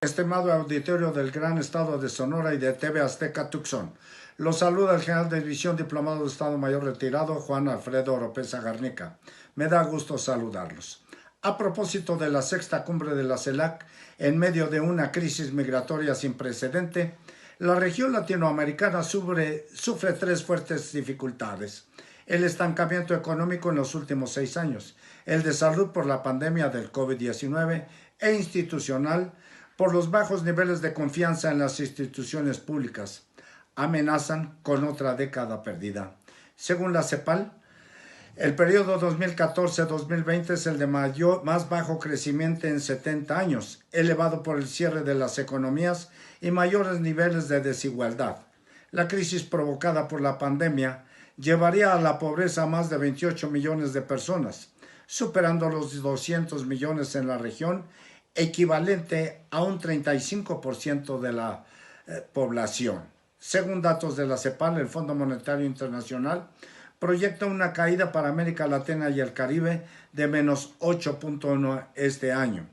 Estimado auditorio del Gran Estado de Sonora y de TV Azteca Tucson, los saluda el general de división diplomado de Estado Mayor retirado Juan Alfredo Oropeza Garnica. Me da gusto saludarlos. A propósito de la sexta cumbre de la CELAC, en medio de una crisis migratoria sin precedente, la región latinoamericana sufre tres fuertes dificultades: el estancamiento económico en los últimos 6 años, el de salud por la pandemia del COVID-19 e institucional por los bajos niveles de confianza en las instituciones públicas. Amenazan con otra década perdida. Según la CEPAL, el periodo 2014-2020 es el de más bajo crecimiento en 70 años, elevado por el cierre de las economías y mayores niveles de desigualdad. La crisis provocada por la pandemia llevaría a la pobreza a más de 28 millones de personas, superando los 200 millones en la región, equivalente a un 35% de la población. Según datos de la CEPAL, el Fondo Monetario Internacional proyecta una caída para América Latina y el Caribe de menos 8.1 este año,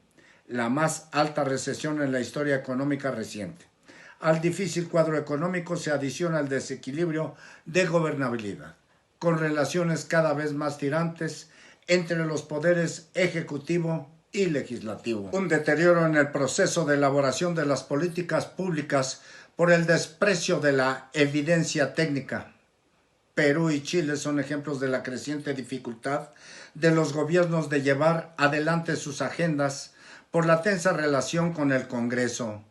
la más alta recesión en la historia económica reciente. Al difícil cuadro económico se adiciona el desequilibrio de gobernabilidad, con relaciones cada vez más tirantes entre los poderes ejecutivo y legislativo. Un deterioro en el proceso de elaboración de las políticas públicas por el desprecio de la evidencia técnica. Perú y Chile son ejemplos de la creciente dificultad de los gobiernos de llevar adelante sus agendas por la tensa relación con el Congreso.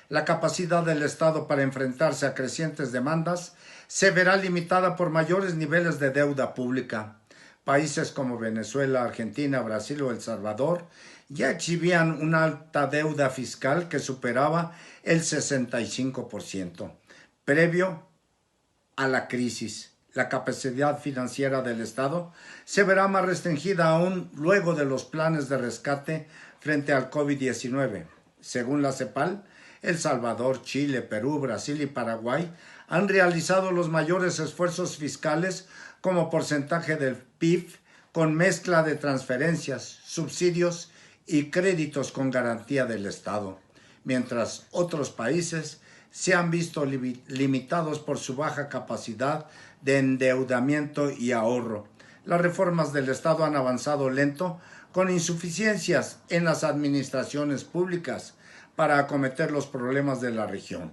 La capacidad del Estado para enfrentarse a crecientes demandas se verá limitada por mayores niveles de deuda pública. Países como Venezuela, Argentina, Brasil o El Salvador ya exhibían una alta deuda fiscal que superaba el 65%. Previo a la crisis, la capacidad financiera del Estado se verá más restringida aún luego de los planes de rescate frente al COVID-19. Según la CEPAL, El Salvador, Chile, Perú, Brasil y Paraguay han realizado los mayores esfuerzos fiscales como porcentaje del PIB, con mezcla de transferencias, subsidios y créditos con garantía del Estado, mientras otros países se han visto limitados por su baja capacidad de endeudamiento y ahorro. Las reformas del Estado han avanzado lento, con insuficiencias en las administraciones públicas para acometer los problemas de la región.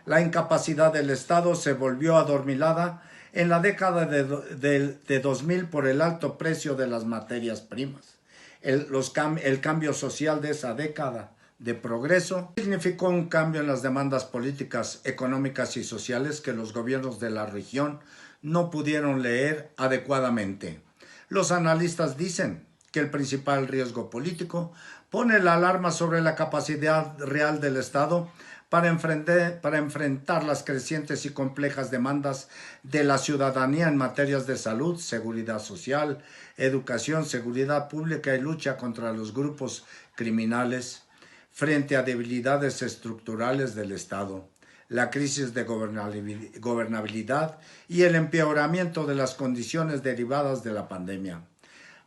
La incapacidad del Estado se volvió adormilada en la década de 2000 por el alto precio de las materias primas. El cambio social de esa década de progreso significó un cambio en las demandas políticas, económicas y sociales que los gobiernos de la región no pudieron leer adecuadamente. Los analistas dicen que el principal riesgo político pone la alarma sobre la capacidad real del Estado para enfrentar las crecientes y complejas demandas de la ciudadanía en materias de salud, seguridad social, educación, seguridad pública y lucha contra los grupos criminales, frente a debilidades estructurales del Estado, la crisis de gobernabilidad y el empeoramiento de las condiciones derivadas de la pandemia.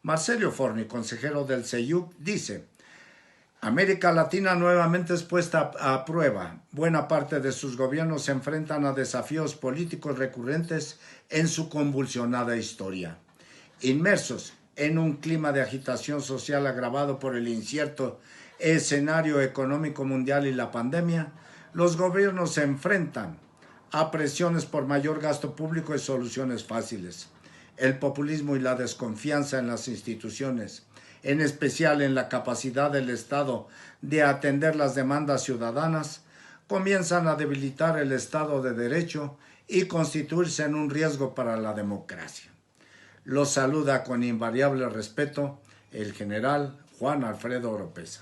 Marcelio Forni, consejero del CEIUC, dice: América Latina nuevamente es puesta a prueba. Buena parte de sus gobiernos se enfrentan a desafíos políticos recurrentes en su convulsionada historia. Inmersos en un clima de agitación social agravado por el incierto escenario económico mundial y la pandemia, los gobiernos se enfrentan a presiones por mayor gasto público y soluciones fáciles. El populismo y la desconfianza en las instituciones, en especial en la capacidad del Estado de atender las demandas ciudadanas, comienzan a debilitar el Estado de Derecho y constituirse en un riesgo para la democracia. Los saluda con invariable respeto el general Juan Alfredo Oropeza.